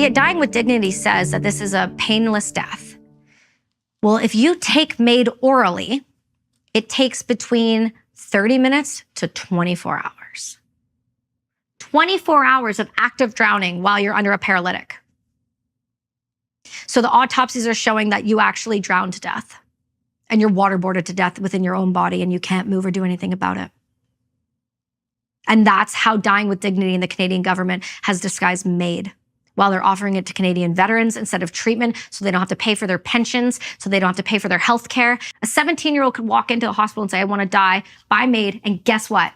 Dying with Dignity says that this is a painless death. Well, if you take MAiD orally, it takes between 30 minutes to 24 hours. 24 hours of active drowning while you're under a paralytic. So the autopsies are showing that you actually drowned to death and you're waterboarded to death within your own body and you can't move or do anything about it. And that's how Dying with Dignity in the Canadian government has disguised MAiD, while they're offering it to Canadian veterans instead of treatment, so they don't have to pay for their pensions, so they don't have to pay for their health care. A 17-year-old could walk into a hospital and say, I want to die, buy MAiD, and guess what?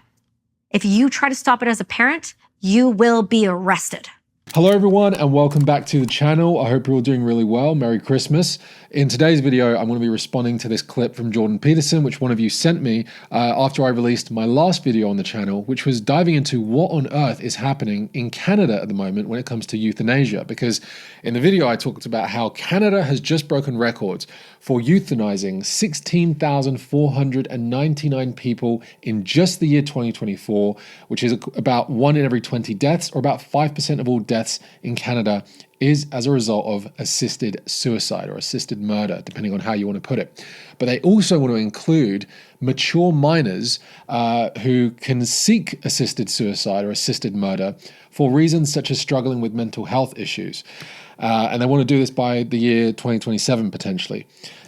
If you try to stop it as a parent, you will be arrested. Hello everyone and welcome back to the channel. I hope you're all doing really well. Merry Christmas. In today's video, I'm going to be responding to this clip from Jordan Peterson, which one of you sent me after I released my last video on the channel, which was diving into what on earth is happening in Canada at the moment when it comes to euthanasia. Because in the video, I talked about how Canada has just broken records for euthanizing 16,499 people in just the year 2024, which is about 1 in every 20 deaths, or about 5% of all deaths in Canada is as a result of assisted suicide or assisted murder, depending on how you want to put it. But they also want to include mature minors who can seek assisted suicide or assisted murder for reasons such as struggling with mental health issues. And they want to do this by the year 2027, potentially.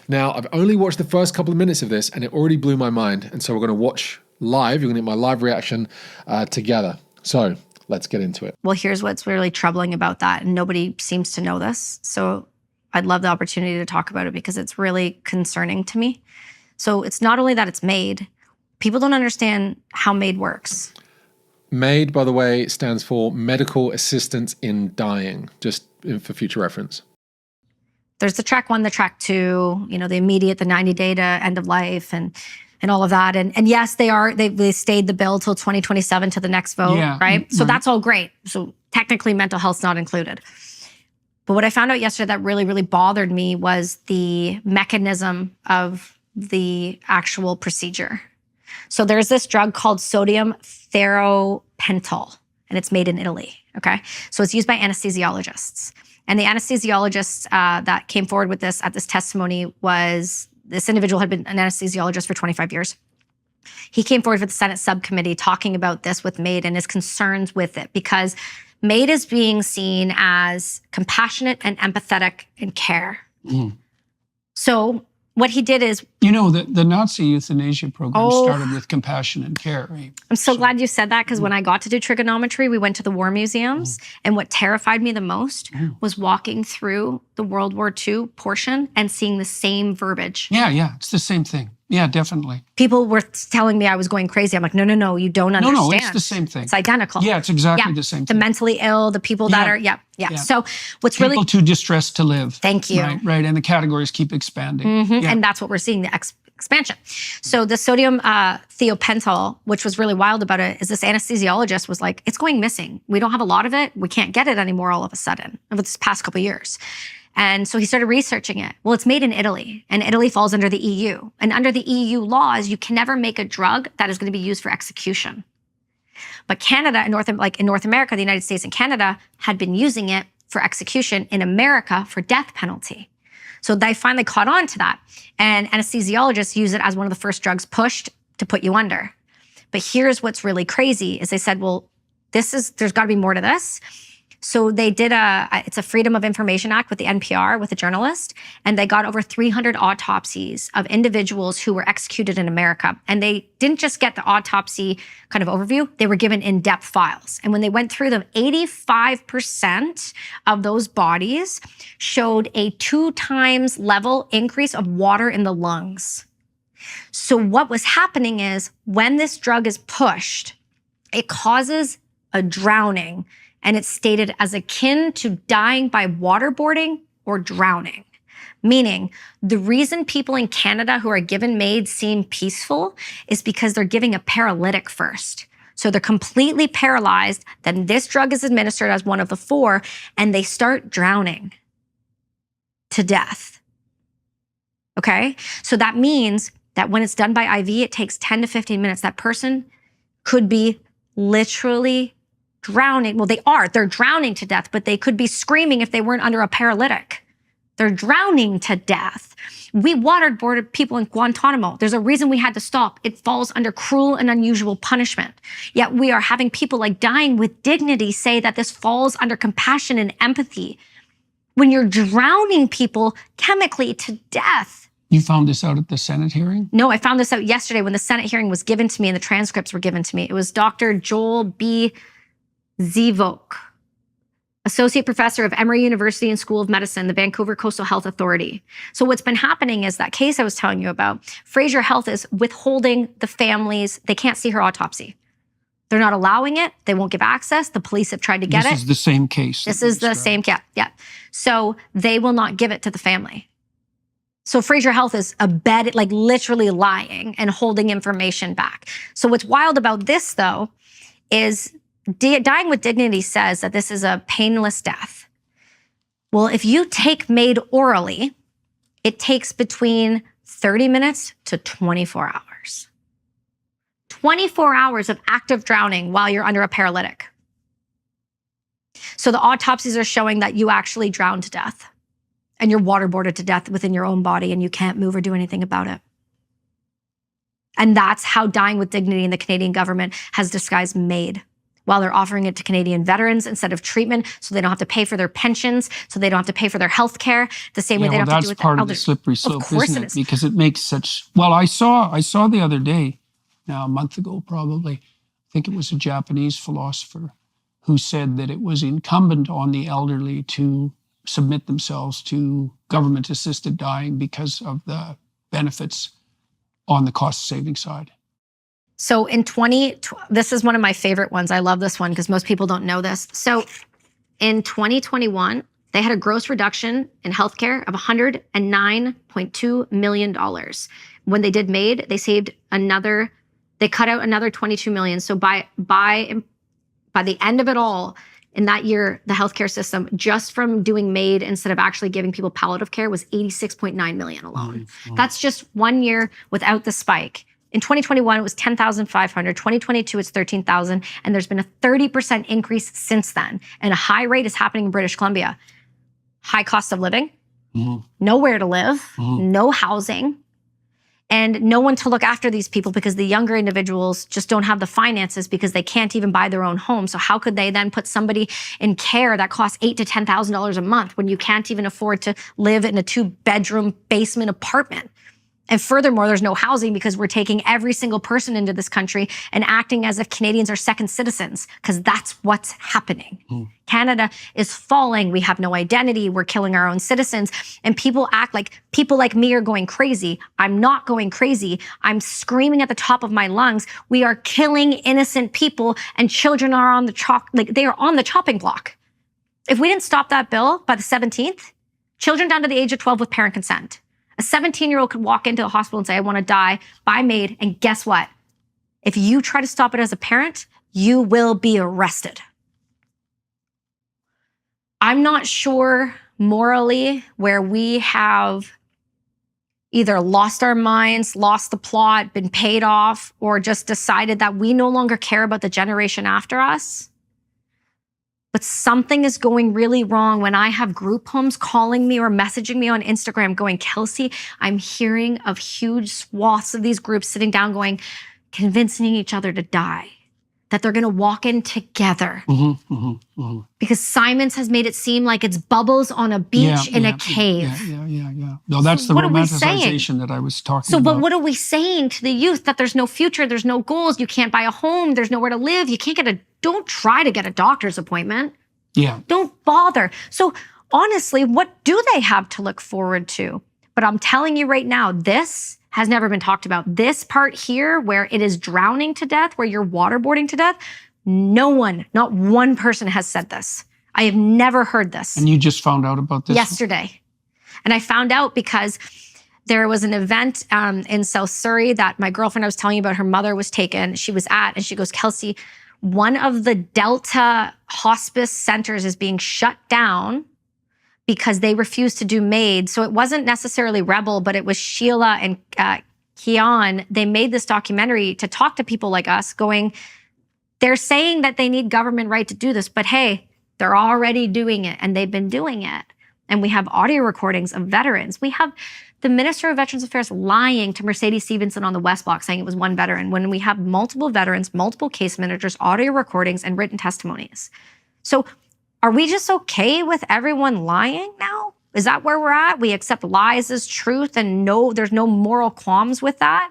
Now, I've only watched the first couple of minutes of this and it already blew my mind. And so we're going to watch live. You're going to get my live reaction together. So let's get into it. Well, here's what's really troubling about that, and nobody seems to know this. So I'd love the opportunity to talk about it because it's really concerning to me. So it's not only that it's MAiD, people don't understand how MAiD works. MAiD, by the way, stands for Medical Assistance in Dying, just for future reference. There's the track 1, the track 2, you know, the immediate, the 90-day to end of life and all of that. And yes, they stayed the bill till 2027 to the next vote, yeah, right? So that's all great. So technically mental health's not included. But what I found out yesterday that really, really bothered me was the mechanism of the actual procedure. So there's this drug called sodium ferropental, and it's made in Italy, okay? So it's used by anesthesiologists. And the anesthesiologist that came forward with this at this testimony was, this individual had been an anesthesiologist for 25 years. He came forward with the Senate subcommittee talking about this with MAiD and his concerns with it, because MAiD is being seen as compassionate and empathetic in care. So what he did is... You know, the Nazi euthanasia program started with compassion and care, right? I'm so glad you said that, because when I got to do trigonometry, we went to the war museums, and what terrified me the most was walking through the World War II portion and seeing the same verbiage. Yeah, it's the same thing. Yeah, definitely. People were telling me I was going crazy. I'm like, no, you don't understand. No, it's the same thing. It's identical. Yeah, it's exactly the same thing. The mentally ill, the people that are, So what's people really... too distressed to live. Thank you. Right, and the categories keep expanding. And that's what we're seeing, the expansion. So the sodium thiopental, which was really wild about it, is this anesthesiologist was like, it's going missing. We don't have a lot of it. We can't get it anymore all of a sudden over this past couple of years. And so he started researching it. Well, it's made in Italy, and Italy falls under the EU. And under the EU laws, you can never make a drug that is going to be used for execution. But Canada, in North America, the United States and Canada had been using it for execution in America for death penalty. So they finally caught on to that. And anesthesiologists use it as one of the first drugs pushed to put you under. But here's what's really crazy is they said, well, there's got to be more to this. So they did it's a Freedom of Information Act with the NPR, with a journalist, and they got over 300 autopsies of individuals who were executed in America. And they didn't just get the autopsy kind of overview, they were given in-depth files. And when they went through them, 85% of those bodies showed a 2 times level increase of water in the lungs. So what was happening is when this drug is pushed, it causes a drowning. And it's stated as akin to dying by waterboarding or drowning. Meaning, the reason people in Canada who are given MAiD seem peaceful is because they're giving a paralytic first. So they're completely paralyzed, then this drug is administered as one of the 4, and they start drowning to death. Okay? So that means that when it's done by IV, it takes 10 to 15 minutes. That person could be literally drowning. Well, they are. They're drowning to death, but they could be screaming if they weren't under a paralytic. They're drowning to death. We waterboarded people in Guantanamo. There's a reason we had to stop. It falls under cruel and unusual punishment. Yet we are having people like Dying with Dignity say that this falls under compassion and empathy when you're drowning people chemically to death. You found this out at the Senate hearing? No, I found this out yesterday when the Senate hearing was given to me and the transcripts were given to me. It was Dr. Joel B. Zivok, Associate Professor of Emory University and School of Medicine, the Vancouver Coastal Health Authority. So what's been happening is that case I was telling you about, Fraser Health is withholding the families. They can't see her autopsy. They're not allowing it. They won't give access. The police have tried to get it. This is the same case. This is the same case, yeah. So they will not give it to the family. So Fraser Health is like literally lying and holding information back. So what's wild about this, though, is Dying with Dignity says that this is a painless death. Well, if you take MAiD orally, it takes between 30 minutes to 24 hours. 24 hours of active drowning while you're under a paralytic. So the autopsies are showing that you actually drowned to death and you're waterboarded to death within your own body and you can't move or do anything about it. And that's how Dying with Dignity in the Canadian government has disguised MAiD, while they're offering it to Canadian veterans instead of treatment, so they don't have to pay for their pensions, so they don't have to pay for their health care, the same way they don't have to do with their elders. That's part of the slippery slope, of course isn't it it? is. Because it makes such... Well, I saw the other day, now a month ago probably, I think it was a Japanese philosopher who said that it was incumbent on the elderly to submit themselves to government-assisted dying because of the benefits on the cost-saving side. So this is one of my favorite ones. I love this one because most people don't know this. So in 2021, they had a gross reduction in healthcare of $109.2 million. When they did MAiD, they cut out another 22 million. So by the end of it all, in that year, the healthcare system, just from doing MAiD instead of actually giving people palliative care, was 86.9 million alone. That's just 1 year without the spike. In 2021, it was 10,500. 2022, it's 13,000. And there's been a 30% increase since then. And a high rate is happening in British Columbia. High cost of living, nowhere to live, no housing, and no one to look after these people because the younger individuals just don't have the finances because they can't even buy their own home. So how could they then put somebody in care that costs $8,000 to $10,000 a month when you can't even afford to live in a 2-bedroom basement apartment? And furthermore, there's no housing because we're taking every single person into this country and acting as if Canadians are second citizens, because that's what's happening. Canada is falling. We have no identity. We're killing our own citizens. And people act like people like me are going crazy. I'm not going crazy. I'm screaming at the top of my lungs. We are killing innocent people, and children are on they are on the chopping block. If we didn't stop that bill by the 17th, children down to the age of 12 with parent consent. A 17-year-old could walk into a hospital and say, I want to die, buy MAiD, and guess what? If you try to stop it as a parent, you will be arrested. I'm not sure morally where we have either lost our minds, lost the plot, been paid off, or just decided that we no longer care about the generation after us. But something is going really wrong when I have group homes calling me or messaging me on Instagram going, Kelsey, I'm hearing of huge swaths of these groups sitting down going, convincing each other to die, that they're going to walk in together. Because Simons has made it seem like it's bubbles on a beach in a cave. Yeah. No, that's So the what are we romanticization that I was talking about. But what are we saying to the youth? That there's no future, there's no goals, you can't buy a home, there's nowhere to live, you can't don't try to get a doctor's appointment. Yeah. Don't bother. So honestly, what do they have to look forward to? But I'm telling you right now, this has never been talked about. This part here where it is drowning to death, where you're waterboarding to death, no one, not one person has said this. I have never heard this. And you just found out about this? Yesterday. And I found out because there was an event in South Surrey that my girlfriend I was telling you about, her mother was taken. She was at, and she goes, Kelsey, one of the Delta hospice centers is being shut down because they refused to do MAiD. So it wasn't necessarily Rebel, but it was Sheila and Keon. They made this documentary to talk to people like us going, They're saying that they need government right to do this, but hey, they're already doing it, and they've been doing it. And we have audio recordings of veterans. We have the Minister of Veterans Affairs lying to Mercedes Stephenson on the West Block saying it was one veteran, when we have multiple veterans, multiple case managers, audio recordings, and written testimonies. So are we just okay with everyone lying now? Is that where we're at? We accept lies as truth and there's no moral qualms with that?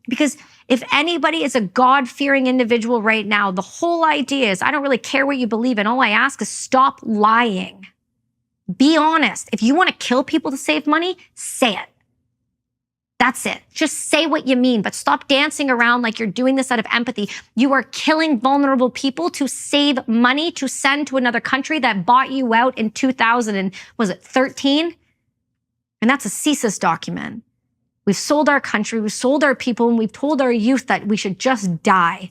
Because if anybody is a God-fearing individual right now, the whole idea is I don't really care what you believe in. All I ask is stop lying. Be honest. If you want to kill people to save money, say it. That's it. Just say what you mean, but stop dancing around like you're doing this out of empathy. You are killing vulnerable people to save money to send to another country that bought you out in 2013? And that's a CSIS document. We've sold our country, we've sold our people, and we've told our youth that we should just die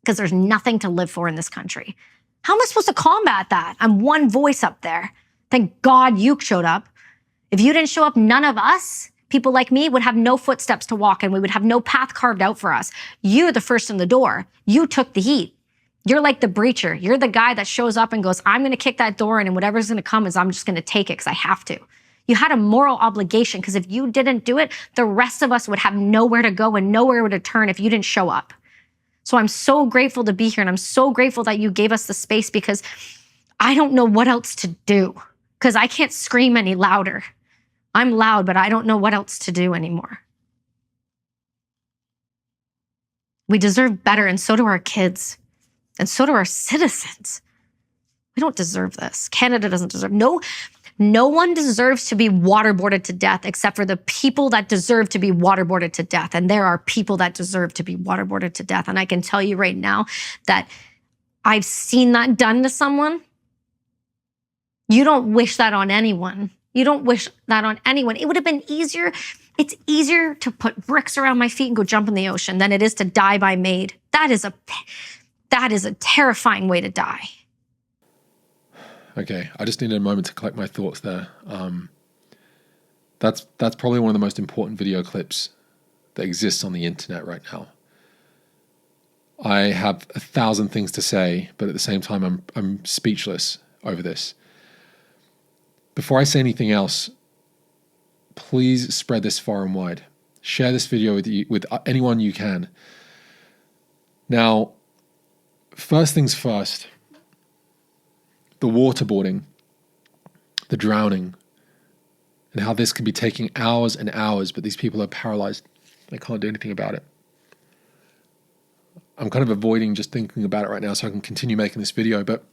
because there's nothing to live for in this country. How am I supposed to combat that? I'm one voice up there. Thank God you showed up. If you didn't show up, none of us, people like me, would have no footsteps to walk in. We would have no path carved out for us. You're the first in the door. You took the heat. You're like the breacher. You're the guy that shows up and goes, I'm going to kick that door in, and whatever's going to come is I'm just going to take it because I have to. You had a moral obligation, because if you didn't do it, the rest of us would have nowhere to go and nowhere to turn if you didn't show up. So I'm so grateful to be here, and I'm so grateful that you gave us the space, because I don't know what else to do, because I can't scream any louder. I'm loud, but I don't know what else to do anymore. We deserve better, and so do our kids, and so do our citizens. We don't deserve this. Canada doesn't deserve. No one deserves to be waterboarded to death except for the people that deserve to be waterboarded to death. And there are people that deserve to be waterboarded to death. And I can tell you right now that I've seen that done to someone. You don't wish that on anyone. You don't wish that on anyone. It would have been easier. It's easier to put bricks around my feet and go jump in the ocean than it is to die by MAiD. That is a terrifying way to die. Okay, I just needed a moment to collect my thoughts there. That's probably one of the most important video clips that exists on the internet right now. I have 1,000 things to say, but at the same time, I'm speechless over this. Before I say anything else, please spread this far and wide. Share this video with anyone you can. Now, first things first. The waterboarding, the drowning, and how this could be taking hours and hours, but these people are paralyzed. They can't do anything about it. I'm kind of avoiding just thinking about it right now so I can continue making this video, but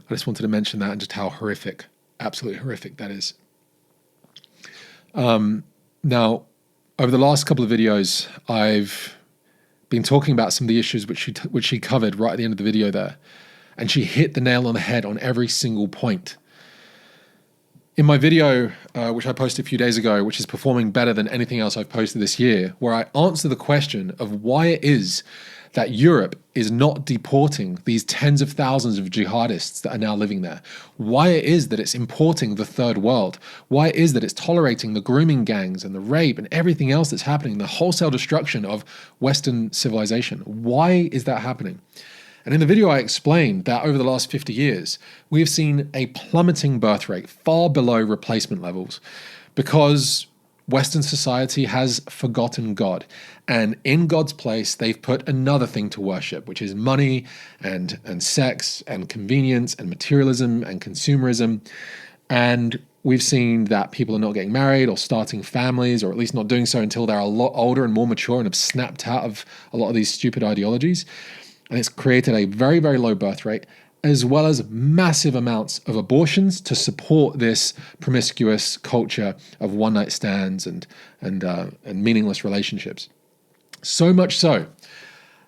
I just wanted to mention that and just how horrific, absolutely horrific that is. Now, over the last couple of videos, I've been talking about some of the issues which she covered right at the end of the video there. And she hit the nail on the head on every single point. In my video, which I posted a few days ago, which is performing better than anything else I've posted this year, where I answer the question of why it is that Europe is not deporting these tens of thousands of jihadists that are now living there, why it is that it's importing the third world, why it is that it's tolerating the grooming gangs and the rape and everything else that's happening, the wholesale destruction of Western civilization. Why is that happening? And in the video, I explained that over the last 50 years, we have seen a plummeting birth rate far below replacement levels because Western society has forgotten God. And in God's place, they've put another thing to worship, which is money and sex and convenience and materialism and consumerism. And we've seen that people are not getting married or starting families, or at least not doing so until they're a lot older and more mature and have snapped out of a lot of these stupid ideologies. And it's created a very, very low birth rate, as well as massive amounts of abortions to support this promiscuous culture of one-night stands and meaningless relationships. So much so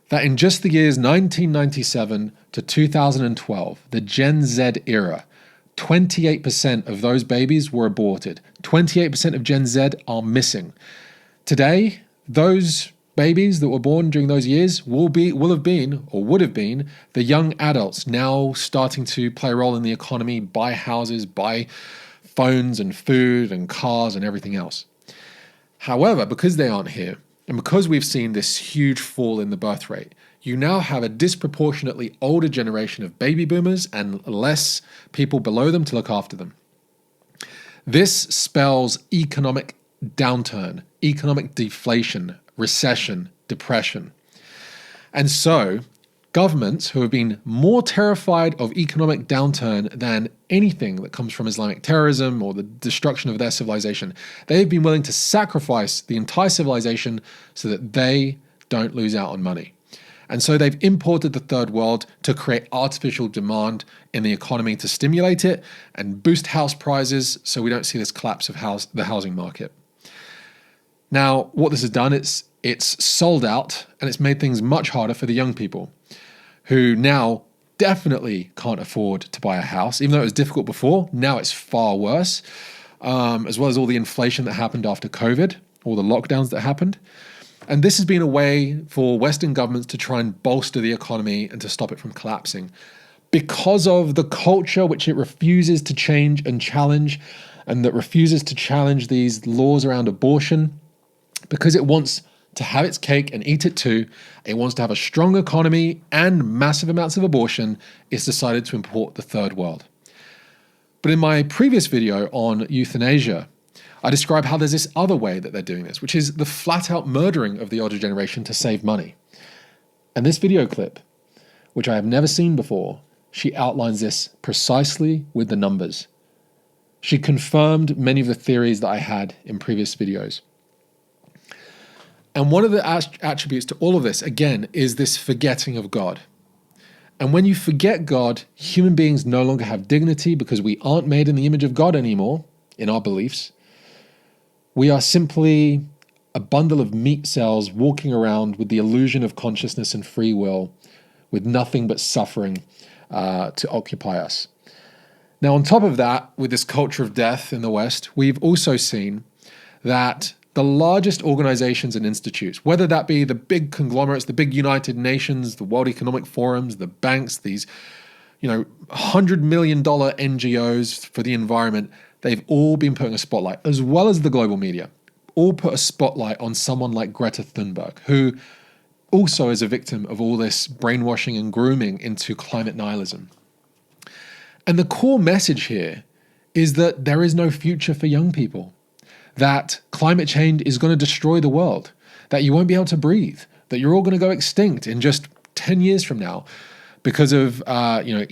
that in just the years 1997 to 2012, the Gen Z era, 28% of those babies were aborted. 28% of Gen Z are missing. Today, those babies that were born during those years would have been the young adults now starting to play a role in the economy, buy houses, buy phones and food and cars and everything else. However, because they aren't here, and because we've seen this huge fall in the birth rate, you now have a disproportionately older generation of baby boomers and less people below them to look after them. This spells economic downturn, economic deflation, recession, depression. And so, governments who have been more terrified of economic downturn than anything that comes from Islamic terrorism or the destruction of their civilization, they've been willing to sacrifice the entire civilization so that they don't lose out on money. And so they've imported the third world to create artificial demand in the economy to stimulate it and boost house prices so we don't see this collapse of the housing market. Now, what this has done, it's sold out and it's made things much harder for the young people who now definitely can't afford to buy a house. Even though it was difficult before, now it's far worse, as well as all the inflation that happened after COVID, all the lockdowns that happened. And this has been a way for Western governments to try and bolster the economy and to stop it from collapsing because of the culture which it refuses to change and challenge, and that refuses to challenge these laws around abortion because it wants to have its cake and eat it too. It wants to have a strong economy and massive amounts of abortion. It's decided to import the third world. But in my previous video on euthanasia, I describe how there's this other way that they're doing this, which is the flat out murdering of the older generation to save money. And this video clip, which I have never seen before, she outlines this precisely with the numbers. She confirmed many of the theories that I had in previous videos. And one of the attributes to all of this, again, is this forgetting of God. And when you forget God, human beings no longer have dignity because we aren't made in the image of God anymore in our beliefs. We are simply a bundle of meat cells walking around with the illusion of consciousness and free will, with nothing but suffering to occupy us. Now, on top of that, with this culture of death in the West, we've also seen that the largest organizations and institutes, whether that be the big conglomerates, the big United Nations, the World Economic Forums, the banks, these, $100 million NGOs for the environment, they've all been putting a spotlight, as well as the global media, all put a spotlight on someone like Greta Thunberg, who also is a victim of all this brainwashing and grooming into climate nihilism. And the core message here is that there is no future for young people, that climate change is going to destroy the world, that you won't be able to breathe, that you're all going to go extinct in just 10 years from now because of the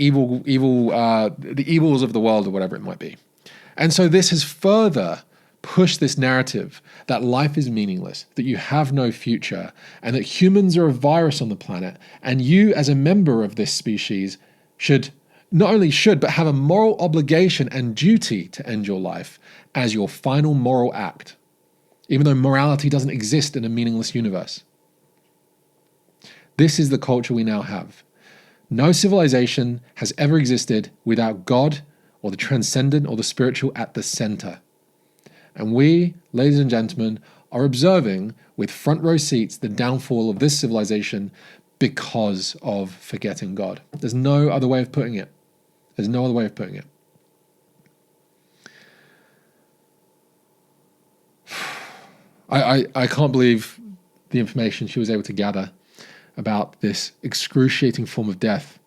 evils of the world or whatever it might be. And so this has further pushed this narrative that life is meaningless, that you have no future, and that humans are a virus on the planet, and you as a member of this species but have a moral obligation and duty to end your life as your final moral act, even though morality doesn't exist in a meaningless universe. This is the culture we now have. No civilization has ever existed without God or the transcendent or the spiritual at the center. And we, ladies and gentlemen, are observing with front row seats the downfall of this civilization because of forgetting God. There's no other way of putting it. There's no other way of putting it. I can't believe the information she was able to gather about this excruciating form of death,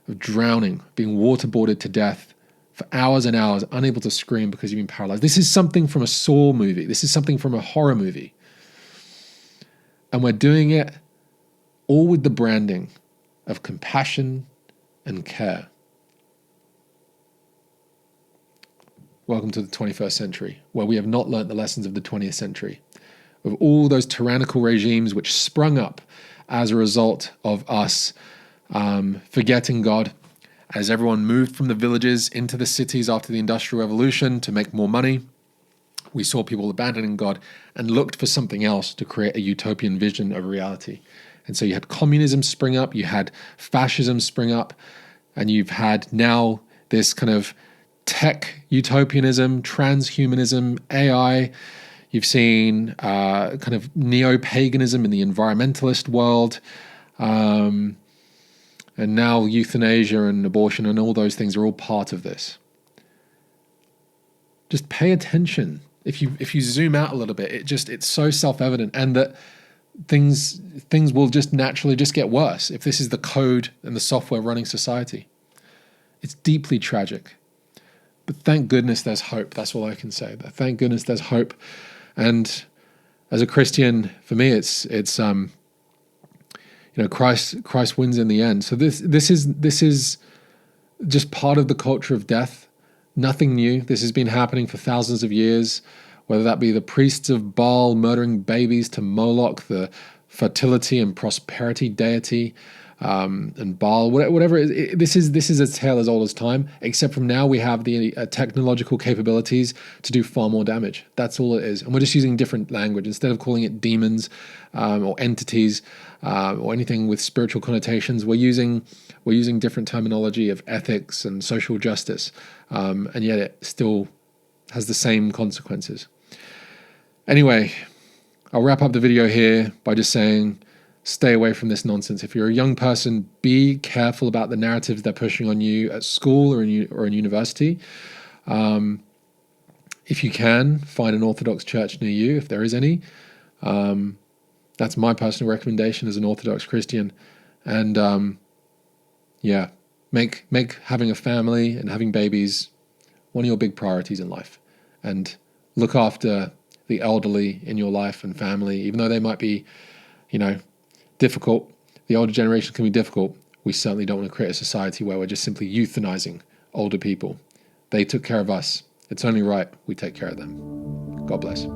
of drowning, being waterboarded to death for hours and hours, unable to scream because you've been paralyzed. This is something from a Saw movie. This is something from a horror movie. And we're doing it all with the branding of compassion and care. Welcome to the 21st century, where we have not learnt the lessons of the 20th century, of all those tyrannical regimes which sprung up as a result of us forgetting God, as everyone moved from the villages into the cities after the Industrial Revolution to make more money. We saw people abandoning God and looked for something else to create a utopian vision of reality. And so you had communism spring up, you had fascism spring up, and you've had now this kind of tech utopianism, transhumanism, AI. You've seen kind of neo-paganism in the environmentalist world. And now euthanasia and abortion and all those things are all part of this. Just pay attention. If you zoom out a little bit, it's so self-evident. And that things will just naturally just get worse if this is the code and the software running society. It's deeply tragic. But thank goodness there's hope. That's all I can say. Thank goodness there's hope. And as a Christian, for me, it's Christ wins in the end. So this is just part of the culture of death. Nothing new. This has been happening for thousands of years, whether that be the priests of Baal murdering babies to Moloch, the fertility and prosperity deity, and Baal, whatever. This is a tale as old as time, except from now we have the technological capabilities to do far more damage. That's all it is. And we're just using different language. Instead of calling it demons or entities or anything with spiritual connotations, we're using different terminology of ethics and social justice, and yet it still has the same consequences. Anyway, I'll wrap up the video here by just saying, stay away from this nonsense. If you're a young person, be careful about the narratives they're pushing on you at school or in university. If you can, find an Orthodox church near you, if there is any. That's my personal recommendation as an Orthodox Christian. And make having a family and having babies one of your big priorities in life. And look after the elderly in your life and family, even though they might be, difficult. The older generation can be difficult. We certainly don't want to create a society where we're just simply euthanizing older people. They took care of us. It's only right we take care of them. God bless.